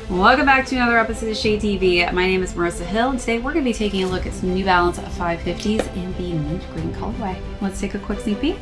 Welcome back to another episode of Shade TV. My name is Marissa Hill, and today we're going to be taking a look at some New Balance 550s in the mint green colorway. Let's take a quick sneak peek.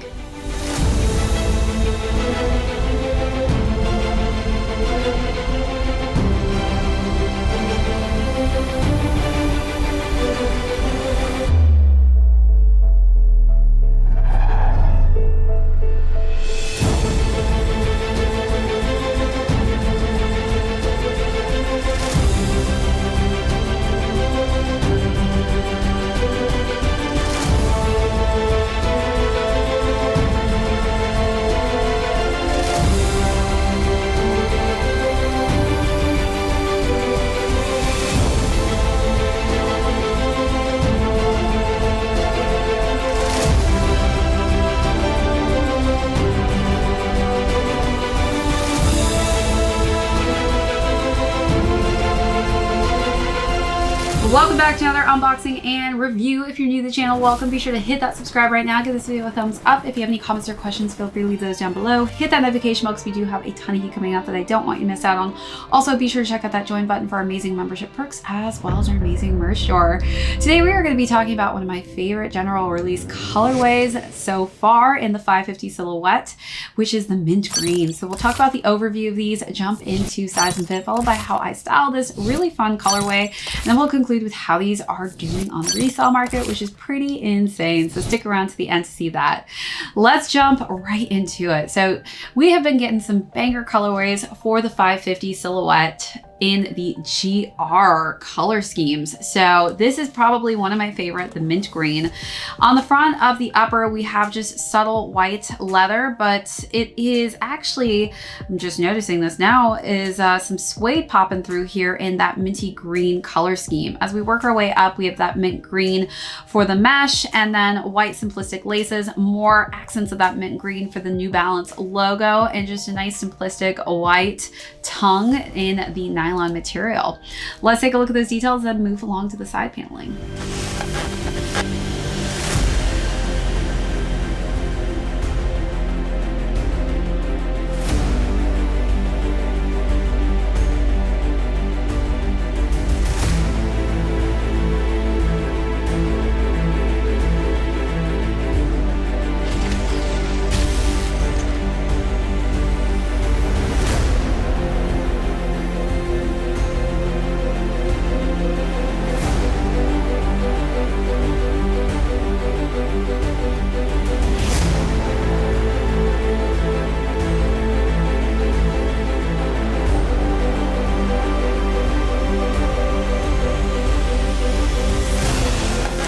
Welcome back to another unboxing and review. If you're new to the channel, welcome. Be sure to hit that subscribe right now. Give this video a thumbs up. If you have any comments or questions, feel free to leave those down below. Hit that notification bell because we do have a ton of heat coming up that I don't want you to miss out on. Also, be sure to check out that join button for our amazing membership perks as well as our amazing merch store. Today, we are going to be talking about one of my favorite general release colorways so far in the 550 silhouette, which is the mint green. So we'll talk about the overview of these, jump into size and fit, followed by how I style this really fun colorway, and then we'll conclude with how these are doing on the resale market, which is pretty insane. So stick around to the end to see that. Let's jump right into it. So we have been getting some banger colorways for the 550 silhouette in the GR color schemes. So this is probably one of my favorite, the mint green. On the front of the upper, we have just subtle white leather, but it is actually, I'm just noticing this now, is some suede popping through here in that minty green color scheme. As we work our way up, we have that mint green for the mesh and then white simplistic laces, more accents of that mint green for the New Balance logo, and just a nice simplistic white tongue in the nylon material. Let's take a look at those details and move along to the side paneling.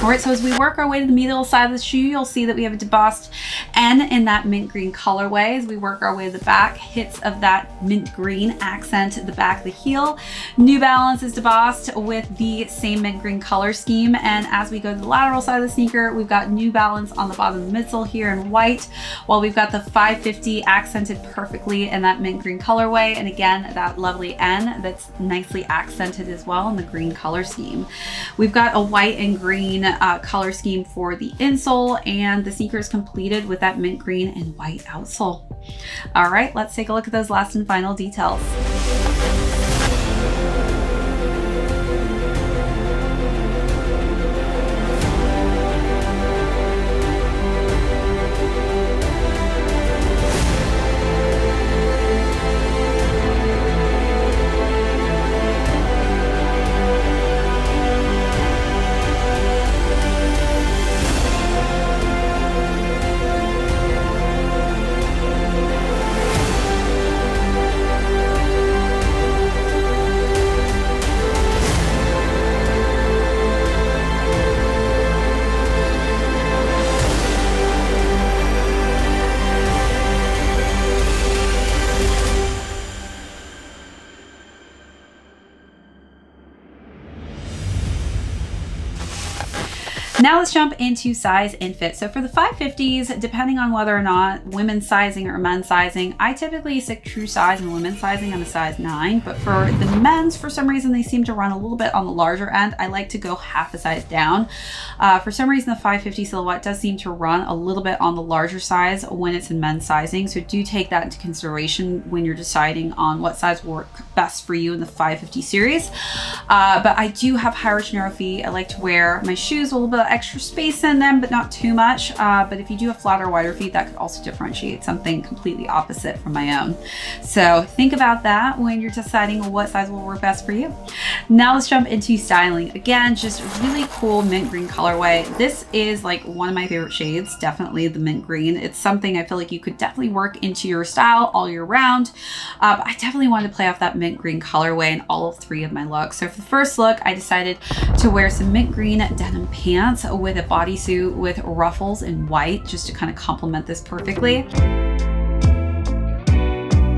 All right, so as we work our way to the middle side of the shoe, you'll see that we have a debossed N in that mint green colorway. As we work our way to the back, hits of that mint green accent the back of the heel. New Balance is debossed with the same mint green color scheme. And as we go to the lateral side of the sneaker, we've got New Balance on the bottom of the midsole here in white, while we've got the 550 accented perfectly in that mint green colorway. And again, that lovely N that's nicely accented as well in the green color scheme. We've got a white and green color scheme for the insole, and the sneaker is completed with that mint green and white outsole. All right, let's take a look at those last and final details. Now let's jump into size and fit. So for the 550s, depending on whether or not women's sizing or men's sizing, I typically stick true size and women's sizing. I'm a size 9, but for the men's, for some reason, they seem to run a little bit on the larger end. I like to go half a size down. For some reason, the 550 silhouette does seem to run a little bit on the larger size when it's in men's sizing. So do take that into consideration when you're deciding on what size will work best for you in the 550 series. But I do have high arch narrow feet. I like to wear my shoes with a little bit of extra space in them, but not too much. But if you do have flatter, wider feet, that could also differentiate something completely opposite from my own. So think about that when you're deciding what size will work best for you. Now let's jump into styling. Again, just really cool mint green colorway. This is like one of my favorite shades, definitely the mint green. It's something I feel like you could definitely work into your style all year round. But I definitely wanted to play off that mint green colorway in all of 3 of my looks. So for the first look, I decided to wear some mint green denim pants with a bodysuit with ruffles in white, just to kind of complement this perfectly.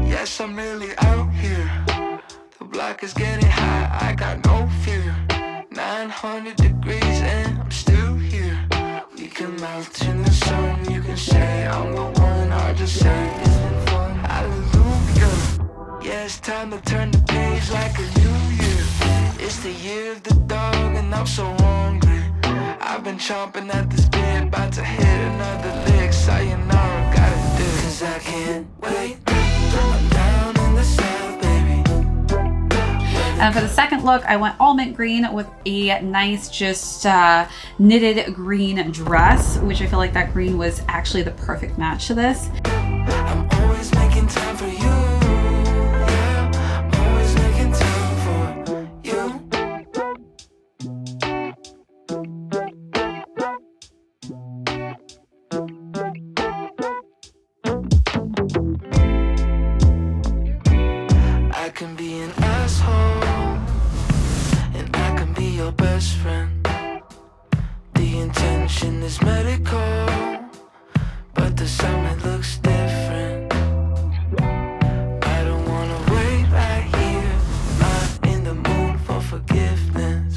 Yes, I'm really out here. The block is getting hot, I got no fear. 900 degrees and I'm still here. We can melt in the sun, you can say I'm the one, I just say it's been fun. Hallelujah. Yeah, it's time to turn the page like a new year. It's the year of the dog and I'm so hungry. I've been chomping at this bit, about to hit another lick. Sayonara, gotta do it, 'cause I can't wait. I'm down in the south, baby. And for the second look, I went all mint green with a nice just knitted green dress, which I feel like that green was actually the perfect match to this. I'm always making time for you. Yeah, I'm always making time for you. I can be an asshole, and I can be your best friend. The intention is medical, but the summit looks different. I don't wanna wait right here, not in the mood for forgiveness.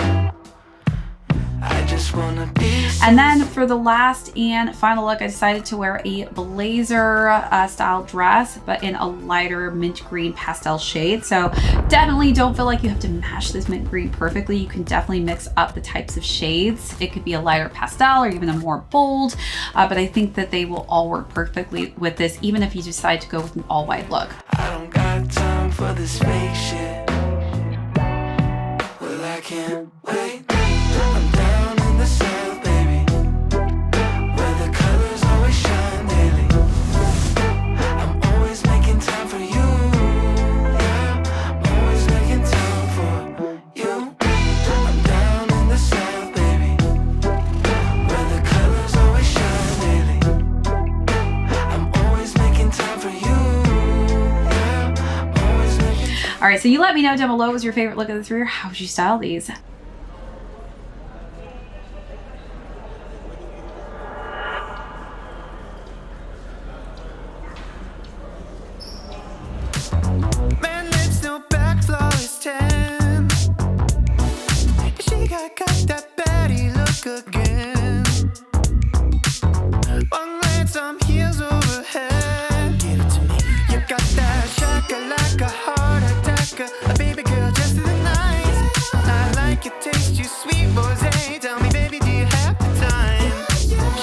I just wanna be. And then for the last and final look, I decided to wear a blazer style dress, but in a lighter mint green pastel shade. So definitely don't feel like you have to match this mint green perfectly. You can definitely mix up the types of shades. It could be a lighter pastel or even a more bold, but I think that they will all work perfectly with this, even if you decide to go with an all white look. I don't got time for this fake shit. Well, I can't wait. I'm down in the south, baby, where the colors always shine daily. I'm always making time for you. Yeah, I'm always making time for you. I'm down in the south, baby, where the colors always shine daily. I'm always making time for you. Yeah, I'm always making time. All right, so you let me know down below what was your favorite look of the 3 or how would you style these? Man, lips, no back, flawless tan. She got that baddie look again. One glance, I'm heels over head. Give it to me. You got that shaka like a heart attacker. A baby girl just to the night. I like your taste, you sweet rosé. Tell me, baby, do you have the time?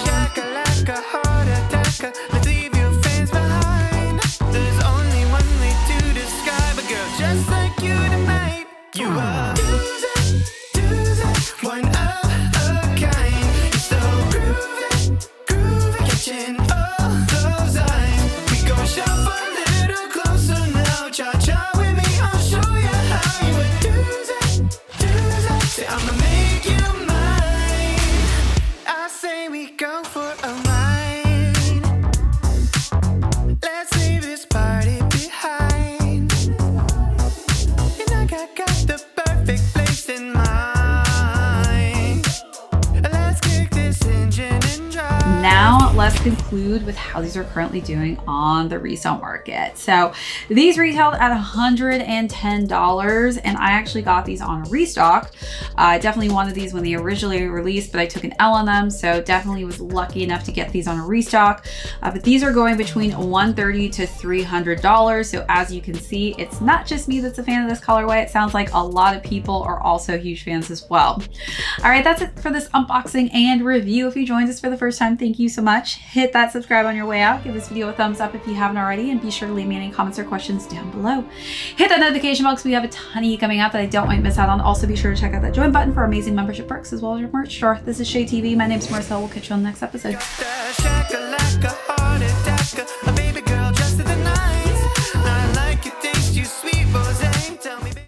Shaka like a heart attacker. Let's leave your fans behind. There's only one way to describe a girl just like you tonight. You are Tuesday, one of a kind. You're so groovy, catching all those eyes. We gon' shop a little closer now. Cha-cha with me, I'll show you how. You a Tuesday, say I'ma make you mine. I say we go for a ride. Let's leave this party behind. And I got the perfect conclude with how these are currently doing on the resale market. So these retailed at $110, and I actually got these on restock. I definitely wanted these when they originally released, but I took an L on them, so definitely was lucky enough to get these on a restock. But these are going between $130 to $300. So as you can see, it's not just me that's a fan of this colorway. It sounds like a lot of people are also huge fans as well. All right, that's it for this unboxing and review. If you joined us for the first time, thank you so much. Hit that subscribe on your way out. Give this video a thumbs up if you haven't already, and be sure to leave me any comments or questions down below. Hit that notification bell because we have a ton of you coming out that I don't want you to miss out on. Also, be sure to check out that join button for amazing membership perks as well as your merch store. This is ShadeTV. My name's Marissa Hill. We'll catch you on the next episode.